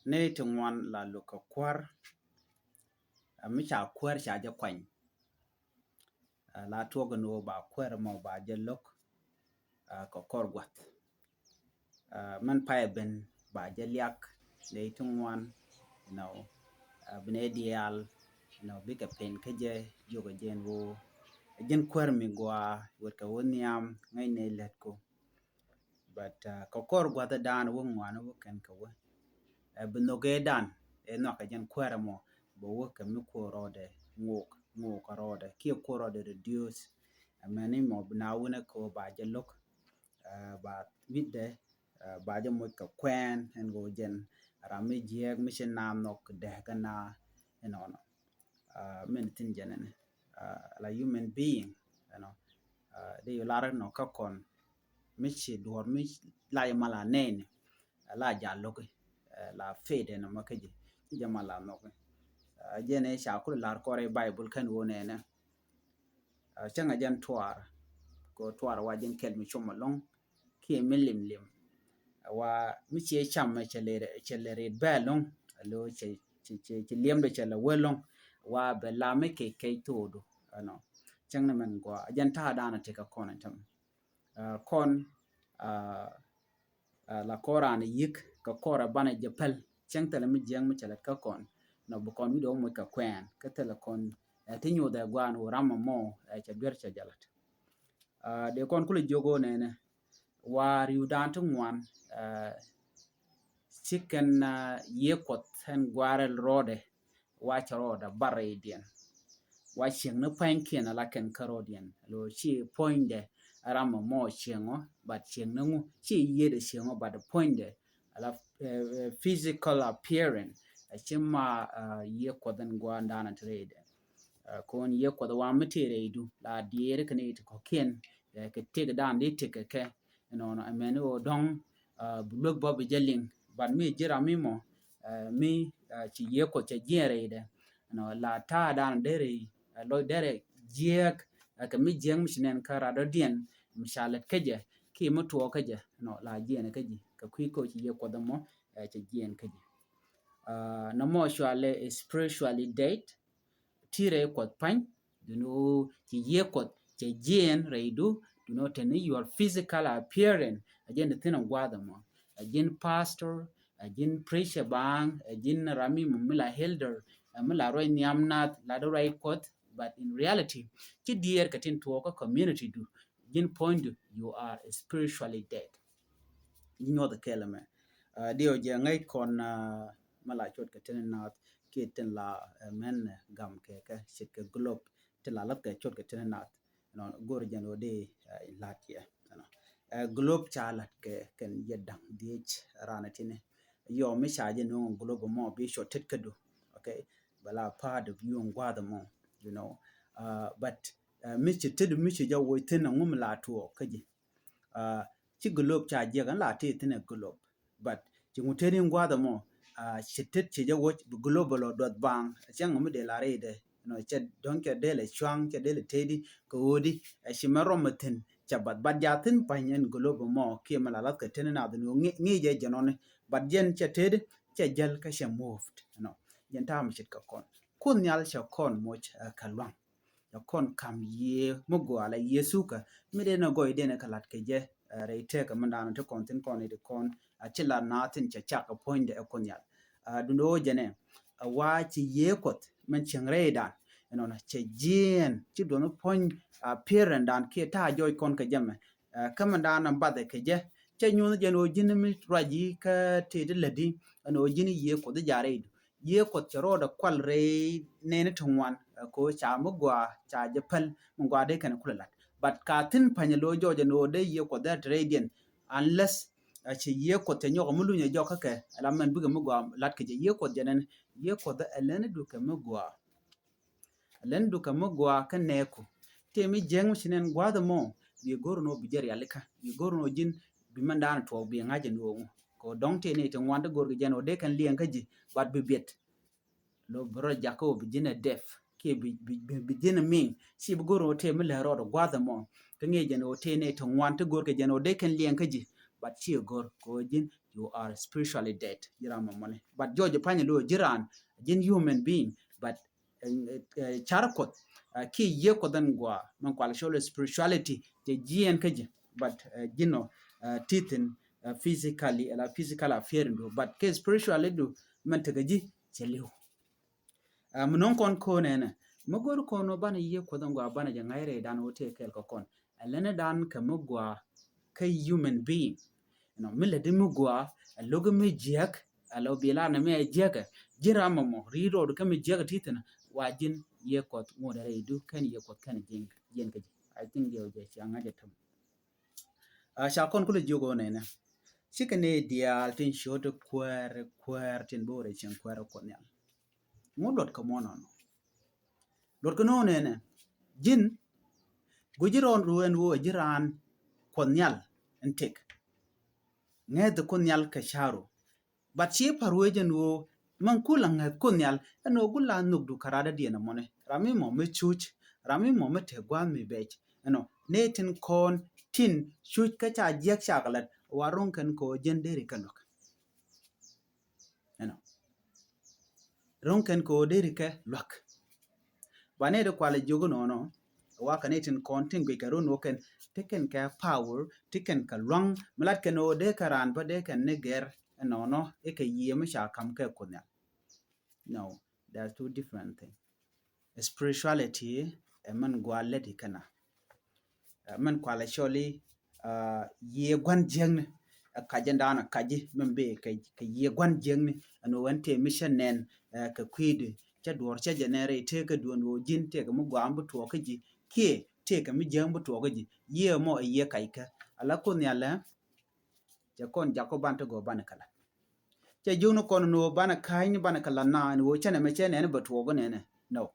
ne to ngwan la lo ka kwar mi cha kwar cha ja kwany la to ga no ba kwar mo ba je lok ka kor gwat man pa ben ba je lyak ne to ngwan no bne dial no bi ka pen ka je yo ga jen wo jen kwar mi gwa wot ka woniam ngai ne let ko but ka kor gwat dan wo ngwan wo ken ka wo bno ge dan no ka jen kwar mo bo wo ka mi ko rode ngok rode ki ko rode reduce amani mo na wona ko ba je lok ba midde ba je mo ka kwen en go jen rami je mi shin nam nok de kana no men tin jenene la human being de yolara no ka kon mi chi dor mi la mala nen la ja lok la fede no makaji jamala no jene sha kul lar kore bible kan wone na changa jan twar ko twar wa jen kel mi choma long ki mi lim wa mi che cham ma chelere belong lo che liem de chela welong wa be la me ke todo no changa man go jan ta dana te ka kon tam kon la koran yik ka kora bana japal chang tele mi jeng mi chela ka kon no bu kon mi do mo ka kwen ka tele kon tinyo da gwan o rama mo cha ber cha jalat de kon kule jogo ne war yu dan to ngwan chicken ye kot hen gwarel rode wa cha roda bare dien wa ching no pankin ala ken karodian lo chi poinde rama mo chengo but ching no chi ye de chengo but the poinde ala physical appearance chima ye kodan gwanda na trade kon ye ko wa metere du la diere kene ko ken ke tege dan di tege ke no no amen o dong blog bob jelling ban mi jira mi mo mi ci ye ko ce jere de no la ta dan dere lo dere jek ka mi jeng mishnen kara do dien mishalet keje ki mutuo keje no la jene keje ka kwi ko ci ye ko da mo ce jen keje no mo shwale spiritually date tire kot pany you know ci ye kot ce jen reidu you know tene your physical appearance again thin gwada mo again pastor again preacher bang again rami mumila elder mila roy niamnat la do right kot but in reality ci dier katin to ko community do again point you are spiritually dead you know the kelame dio je ngai kon mala chot katin na kiten la men gam ke sit ke globe te la lat ke chot katin na no gor jano de latia globe chalat ke ken yedang dich ranatine yo mi shaje no globe mo bi shotet kedo okay bala part of you and gwada mo you know but mi chited mi chi jawo tin ngum la to kaji chi globe cha je gan la te tin globe but chi muteri gwada mo chited chi jawo global dot bang chang mu de la rede no che donke dele chwang che dele tedi ko odi chi maro matin chabat badjatin panyen globe mo ki malalat ka tenena no ngi je janone badjen che ted che jal ka she moved no yen tam chit ka kon kun nyal cha kon moch kalwang ya kon kam ye mugo ala yesuka mide no go ide ne kalat ke je reite ka mandana to kon tin kon ide kon achila natin cha cha ka point e kon yal dundo jene wa chi ye kot men chengre dan no na che jien chi do no point parent dan ke ta joy kon ka jame kamanda nan bade ke je che nyu je no jin mi raji ka te de ledi no jin ye ko de jare ye ko chero da kwal re ne ne tungwan ko cha mugwa cha je pal mugwa de kan kula but ka tin panyelo joje no de ye ko that radiant unless che ye ko te nyo mulu nya jo ka ke ala man buga mugwa lat ke je ye ko jenen ye ko da elene du ka mugwa len du ka mugwa ka ne ko te mi jeng shinen gwada mo bi goro no bijer yalika bi goro no jin bi mandana to bi ngaje no ko donte ne te wanda gorgo jeno de kan lian kaji bat bi bet lo bro jako bi jina def ke bi jina min si bi goro te mi le ro gwada mo to nge jeno te ne to wanda gorgo jeno de kan lian kaji but chi gor ko jin you are spiritually dead jira mamone but George pani lo jiran jin human being but charkot ki ye ko dan gwa man kwal show spirituality te jien kaje but jino tithin physically la physical affair do but ke spiritually do man tagaji cheliu munon kon ko nene magor ko no bana ye ko dan gwa bana ja ngaire dan wote kel ko kon alene dan ka mugwa ka human being no mille de mugwa logo me jek alo bila na me jek jira mamo riro ka me jek titana wajin ye ko ngode re du kan ye ko kan jing jen ka I think yo je changa je tam sha kon kule jogo nene sikane dia tin shoto kwer tin bore chen kwer ko nyal ngudot ko mono no dot ko no nene jin gujiron ruwen wo jiran ko nyal entek ngede ko nyal ka sharo but she parwejen wo man kula ngad ko nyal eno gula nugdu karada diena mone rami mo me chuch rami mo me te gwa mi bech eno netin kon tin chuch ka cha jek shagalat warun kan ko jenderi kalok eno ronken ko deri ka lok bane de kwale jogo no waka netin kon tin gwe karon woken teken ka power teken ka long malat ken o de karan ba de ken neger no e ka yiem sha kam ka kunya no they are two different things spirituality man gwaleti kana man kwala sholi ye gwan jeng kajenda na kaji membe ka ye gwan jeng no wante mission nen ka kwide cha dor cha genere te ka don wo jin te ka mu gwambu to ka ji ke te ka mi jeng bu to ka ji ye mo ye kaika ala kun yala ja kon jakoban to go ban kala cha juno kon no bana kaini bana kala na no chane me chene ne ba to go ne no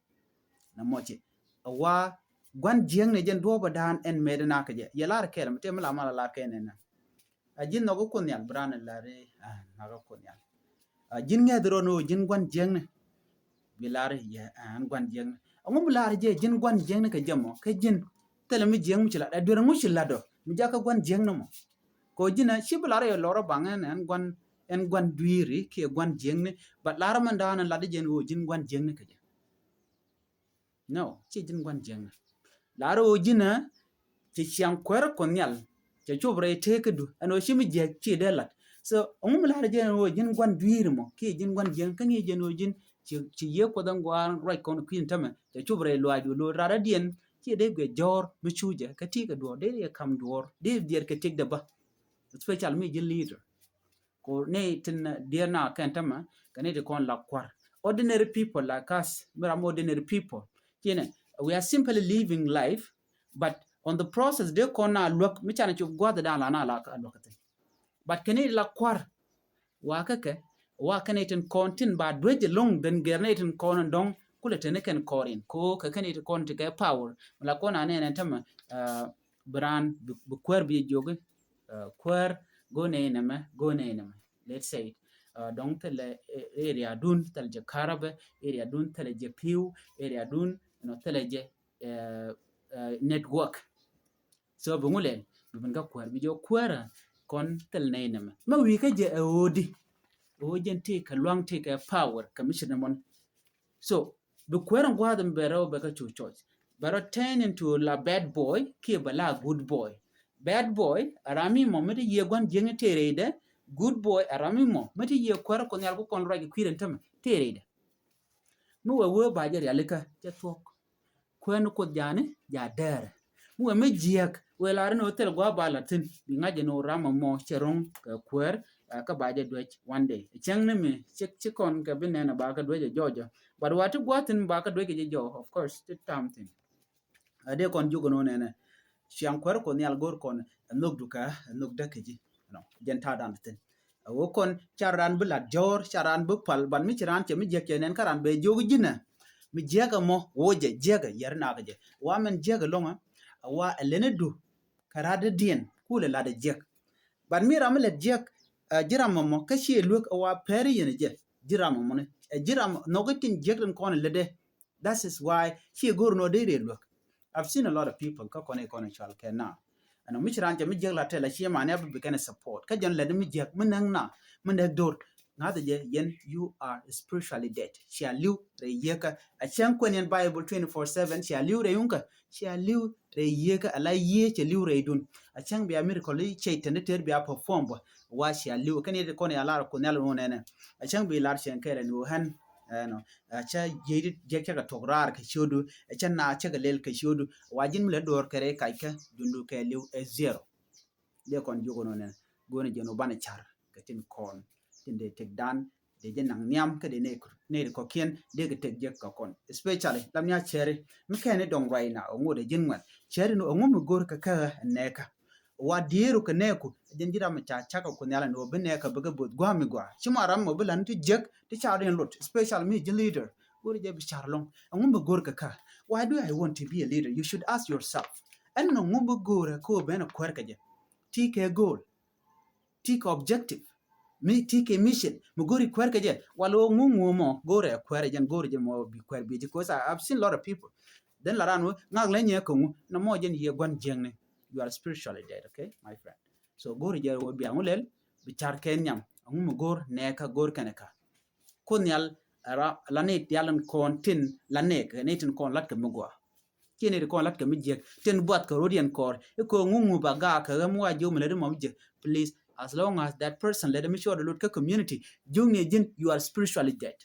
na moche wa gwan jeng ne jen do ba dan en medena ka je ya lar kel mate mala mala la ken na ajin no go kun yal bran la re na go kun yal jin nge dro no jin gwan jeng ne bilare ya an gwan jeng ngum bilare je jin gwan jeng ne ka jamo ka jin tele mi jeng mu chila da dura mu chila do mi jaka gwan jeng no mo ko jina shi bilare yo loro bangen en gwan duiri ke gwan jeng ne ba lar man da na la de jen wo jin gwan jeng ne ka je no chi jin gwan jeng ne laro jina ci chiang kwer konyal ci chubre take du ano shimi je ci delat so ngum la je no jin gwan duir mo ki jin gwan jeng kan ye no jin ci ye ko dan gwan right kon queen tame ci chubre lo adu lo rara dien ci de ge jor mi chuje ka ti ga do de ye kam dor de dier ka tik da ba special mi jin leader ko ne tin dier na kan tama kan ne de kon la kwar ordinary people like us ordinary people you know we are simply living life but on the process de kona look mi chana chu gwada da la na la ka lokate but kene la kwar wa ka ke wa kene ten kontin ba dweje long den gerne ten konon dong kule tene ken korin ko ka kene ten kon te power la kona ne ne tama bran bu kwer bi joge kwer go ne me let's say dong tele area dun tele je karabe area dun tele je piu area dun no tele je network so bungulen bibin ga kwar bi jo kwara kon tel naynama ma wi ka je odi o jen te ka long te ka power commissioner mon so the kwara ngwa them bero be ka chu choice bero turn into la bad boy ki bala good boy bad boy arami mo mede ye gwan jenge terede good boy arami mo mede ye kwara kon yal ko kon ragi kwiren tam terede mu wo ba je yalika je tok kwen ko jane ja dere mu me jiek we la no tel gwa bala tin bi ngaje no rama mo cherong ka kwer ka baje dwech one day cheng ne me chik kon ka binena ba ka dweje jojo but watu gwatin ba ka dweje jo of course it something ade kon jugo no nene chiang kwer ko nyal gor kon nok duka nok dakeji no jenta dan tin wo kon charan bula jor charan bu pal ban mi chiran che mi jek nen karan be jogu jina mi jega mo woje jega yarna gaje wa men jega longa wa elene du karade dien kule la de jek ban mi ram le jek jiram mo ka shi luk wa peri yene je jiram mo ne jiram no gatin jek den kon le de that is why she go no de look I've seen a lot of people ka kone chal ke na ana mi chiran ja mi jeg la te la chi ma ne be kana support ka jan le mi jeg menang na menek dor na de yen you are spiritually dead chia liu re yeka a chan kwen Bible 24/7 chia liu re yunka chia liu re yeka ala ye che liu re dun a chan bi miracle che tene ter bi perform wa chia liu kan ye ko ne ala ko ne lo ne a chan bi lar chen kere no han no a cha ye je ka tograr ka shodu a chan na cha ga lel ka shodu wajin mi le dor kere kai ka dundu ke liu e zero de kon jogo no ne gone je no bana char ka tin kon tin de tek dan de je nang niam ka de ne ko kien de ga tek je ka kon especially lam nya chere mi ka ne dong right now ngo de jin wan chere no ngo mi gor ka ka ne ka wa diru ka ne ku den jira ma cha cha ko ne ala no be ne ka be ga bot gwa mi gwa chima ram mo bulan tu jek ti cha den lot especially me je leader gor je bi charlong ngo mi gor ka why do I want to be a leader? You should ask yourself and no ngo mi gor ko be na kwer ka je take a goal, take objective, me take a mission. Mugori kwerke je walo ngungu mo gore kwere jen gore je mo bi kwer bi because I've seen a lot of people. Then larano ngak lenye ko na mo jen ye gwan jengne. You are spiritually dead, okay, my friend. So gore je wo bi angulel bi char kenyam ngumu gor neka gor kaneka. Kunyal ara lanet yalan kontin lanek netin kon lat ke mugwa. Kene de kon lat ke mijek ten buat ko rodian kor e ko ngungu baga ka gamwa jo mele mo mijek please as long as that person let me show the Lord community jung ne jin you are spiritually dead